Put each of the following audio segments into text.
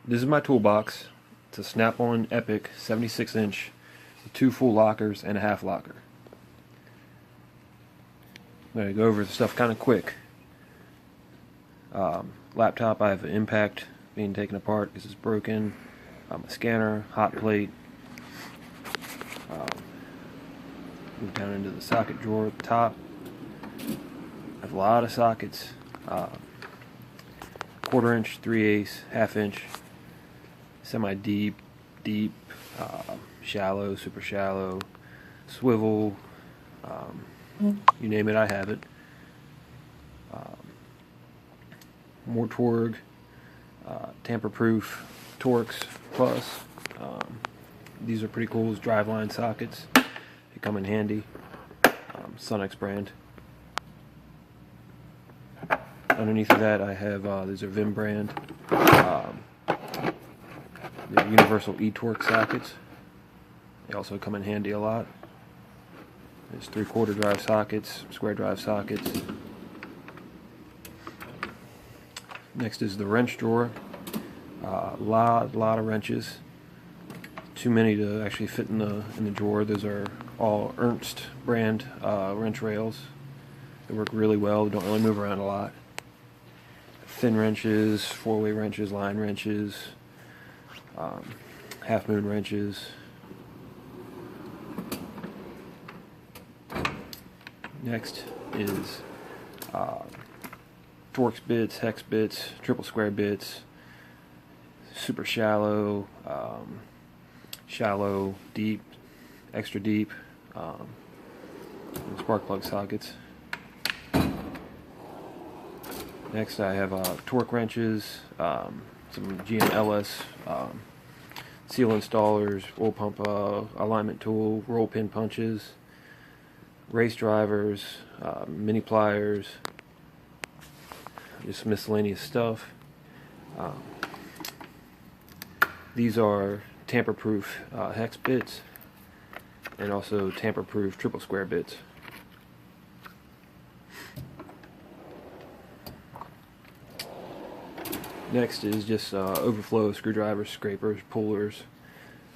This is my toolbox. It's a snap-on epiq 76-inch with 2 full lockers and a half locker. I'm going to go over the stuff kind of quick. Laptop, I have an impact being taken apart because it's broken. A scanner, hot plate. Move down into the socket drawer at the top. I have a lot of sockets. 1/4 inch, 3/8, 1/2 inch, semi-deep, deep, shallow, super shallow, swivel, you name it, I have it. More Torg, tamper-proof Torx Plus. These are pretty cool as driveline sockets. They come in handy. Sonex brand. Underneath of that, I have these are Vim brand. The universal e-torque sockets. They also come in handy a lot. There's 3/4 drive sockets, square drive sockets. Next is the wrench drawer. Lot of wrenches. Too many to actually fit in the drawer. Those are all Ernst brand wrench rails. They work really well. Don't really move around a lot. Thin wrenches, 4-way wrenches, line wrenches, half moon wrenches. Next is Torx bits, hex bits, triple square bits, super shallow, shallow, deep, extra deep, and spark plug sockets. Next I have torque wrenches, some GMLS, seal installers, oil pump alignment tool, roll pin punches, race drivers, mini pliers, just miscellaneous stuff. These are tamper-proof hex bits and also tamper-proof triple square bits. Next is just overflow screwdrivers, scrapers, pullers,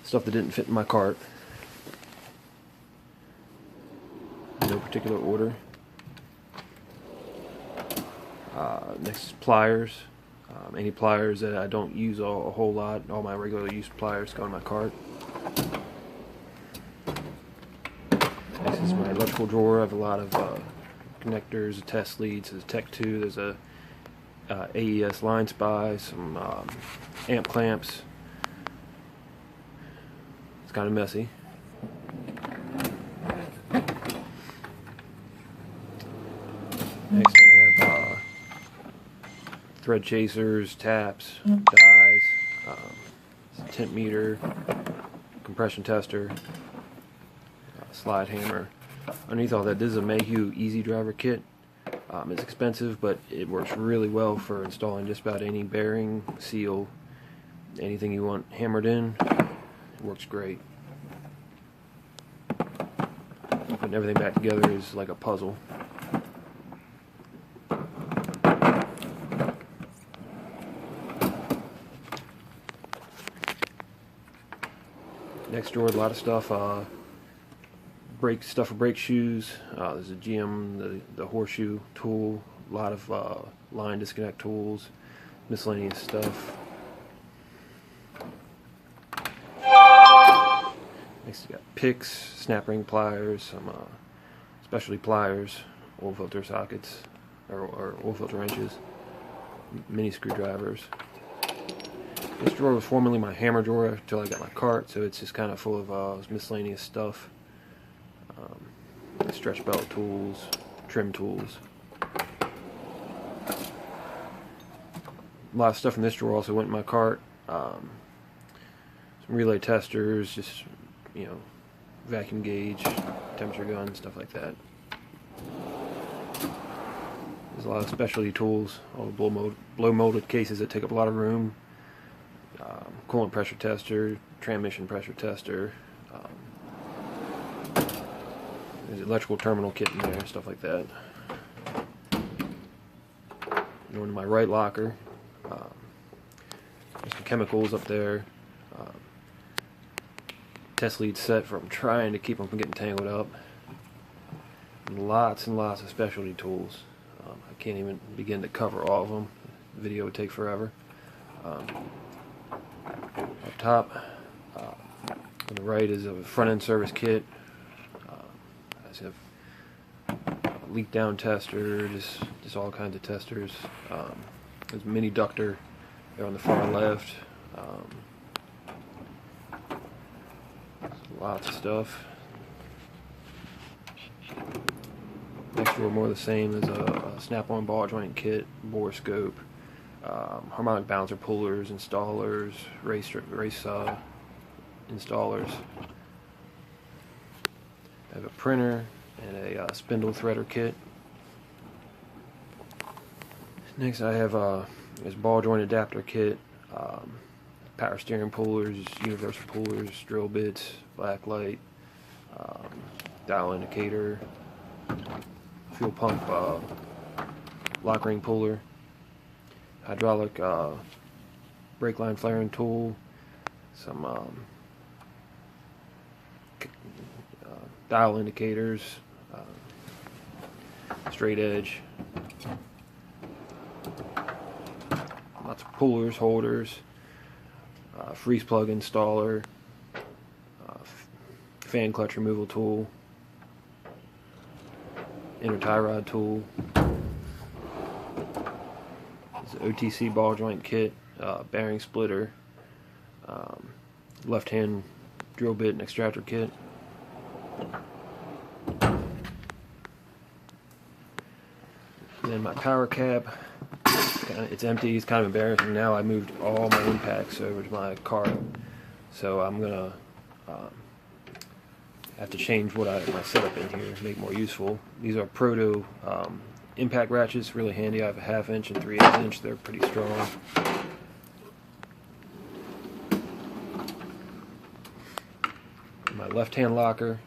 stuff that didn't fit in my cart. No particular order. Next is pliers. Any pliers that I don't use a whole lot, all my regular use pliers go in my cart. Next is my electrical drawer. I have a lot of connectors, test leads, there's Tech 2, there's a AES line spy, some amp clamps. It's kind of messy. Next I have thread chasers, taps, dies, tint meter, compression tester, slide hammer. Underneath all that, this is a Mayhew Easy Driver kit. It's expensive, but it works really well for installing just about any bearing, seal, anything you want hammered in. It works great. Putting everything back together is like a puzzle. Next drawer, a lot of stuff. Stuff for brake shoes. There's a GM, the horseshoe tool. A lot of line disconnect tools, miscellaneous stuff. Next, you got picks, snap ring pliers, some specialty pliers, oil filter sockets, or oil filter wrenches, mini screwdrivers. This drawer was formerly my hammer drawer until I got my cart, so it's just kind of full of miscellaneous stuff. Stretch belt tools, trim tools. A lot of stuff from this drawer also went in my cart. Some relay testers, just vacuum gauge, temperature gun, stuff like that. There's a lot of specialty tools, all the blow molded cases that take up a lot of room. Coolant pressure tester, transmission pressure tester. There's electrical terminal kit in there, stuff like that. Going to my right locker. Just a chemicals up there. Test lead set from trying to keep them from getting tangled up. And lots of specialty tools. I can't even begin to cover all of them. The video would take forever. Up top, on the right is a front-end service kit. I have a leak down tester, just all kinds of testers. There's a mini ductor there on the far left. Lots of stuff. Next row, more of the same. There's a snap-on ball joint kit, bore scope, harmonic bouncer pullers, installers, race installers. I have a printer and a spindle threader kit. Next, I have this ball joint adapter kit, power steering pullers, universal pullers, drill bits, blacklight, dial indicator, fuel pump lock ring puller, hydraulic brake line flaring tool, some dial indicators, straight edge, lots of pullers, holders, freeze plug installer, fan clutch removal tool, inner tie rod tool. It's an OTC ball joint kit, bearing splitter, left hand drill bit and extractor kit. And then my power cab, it's empty. It's kind of embarrassing. Now I moved all my impacts over to my cart, so I'm gonna have to change my setup in here to make it more useful. These are Proto impact ratchets, really handy. I have a 1/2 inch and 3/8 inch. They're pretty strong. My left-hand locker,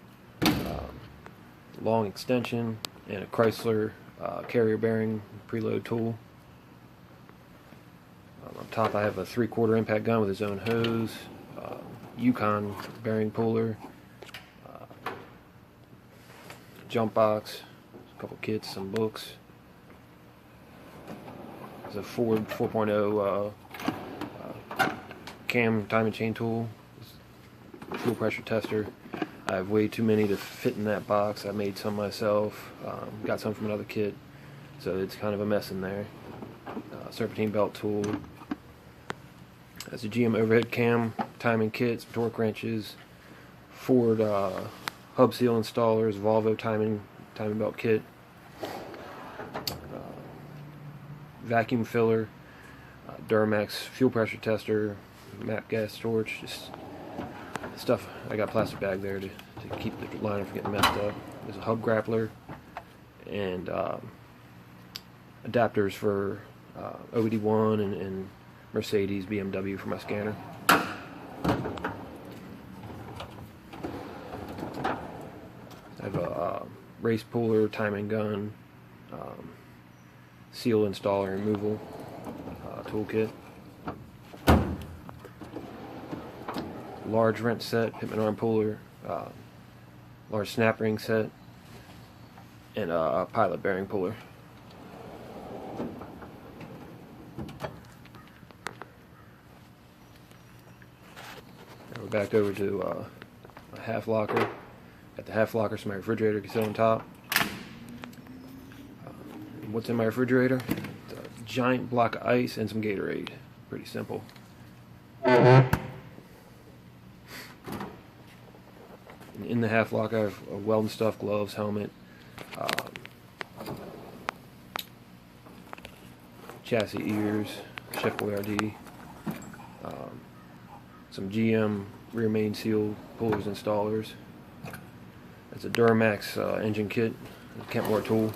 long extension, and a Chrysler carrier bearing preload tool. On top I have a 3/4 impact gun with its own hose, Yukon bearing puller, jump box, a couple kits, some books. There's a Ford 4.0 cam time and chain tool, fuel pressure tester. I have way too many to fit in that box. I made some myself, got some from another kit, so it's kind of a mess in there. Serpentine belt tool. That's a GM overhead cam, timing kit, some torque wrenches, Ford hub seal installers, Volvo timing belt kit, vacuum filler, Duramax fuel pressure tester, map gas storage, just stuff. I got a plastic bag there to keep the liner from getting messed up. There's a hub grappler and adapters for OBD1 and Mercedes, BMW for my scanner. I have a race puller, timing gun, seal installer removal toolkit, large wrench set, Pitman arm puller, large snap ring set, and a pilot bearing puller. Now we're back over to a half locker. Got the half locker so my refrigerator can sit on top. What's in my refrigerator? It's a giant block of ice and some Gatorade. Pretty simple. In the half locker I have a welding stuff, gloves, helmet, chassis ears, Chef Boyardee, some GM rear main seal pullers installers. That's a Duramax engine kit, a Kentmore tool.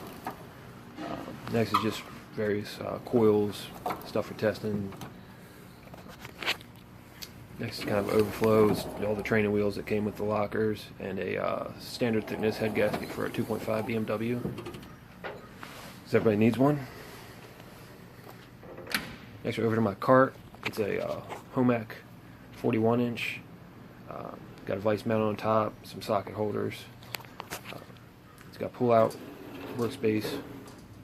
Next is just various coils, stuff for testing. Next is kind of overflows, all the training wheels that came with the lockers, and a standard thickness head gasket for a 2.5 BMW. Because everybody needs one. Next we're over to my cart. It's a Homac 41-inch. Got a vice mount on top, some socket holders. It's got pull-out workspace.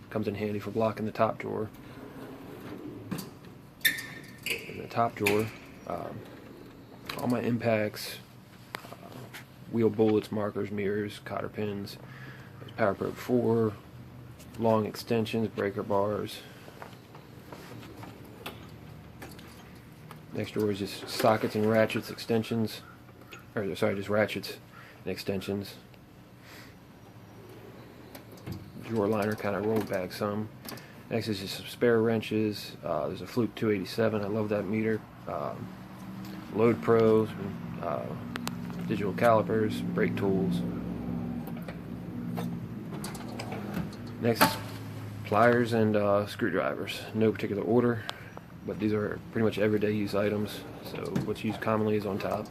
Comes in handy for blocking the top drawer. In the top drawer, all my impacts, wheel bullets, markers, mirrors, cotter pins. There's Power Probe 4, long extensions, breaker bars. Next drawer is just sockets and ratchets, extensions. Or sorry, just ratchets and extensions. Drawer liner kind of rolled back some. Next is just some spare wrenches. There's a Fluke 287. I love that meter. Load Pro, digital calipers, brake tools. Next is pliers and screwdrivers. No particular order, but these are pretty much everyday use items. So what's used commonly is on top.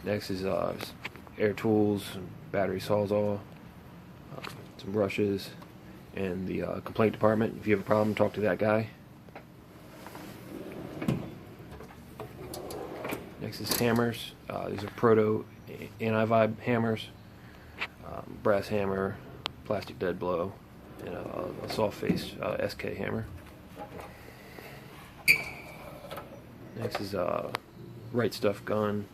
Next is air tools, battery sawzall, some brushes, and the complaint department. If you have a problem, talk to that guy. Next is hammers. These are Proto anti-vibe hammers, brass hammer, plastic dead blow, and a soft face SK hammer. Next is Right Stuff gun,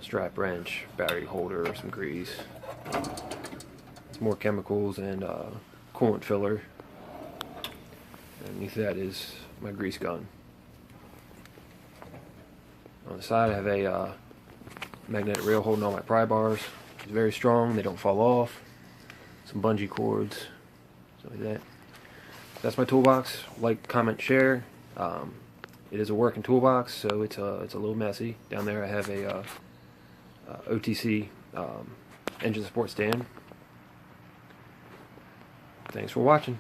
strap wrench, battery holder, some grease. Some more chemicals and coolant filler. Underneath that is my grease gun. On the side I have a magnetic rail holding all my pry bars. It's very strong, they don't fall off. Some bungee cords, something like that. That's my toolbox. Like, comment, share. It is a working toolbox, so it's a little messy. Down there I have a OTC engine support stand. Thanks for watching.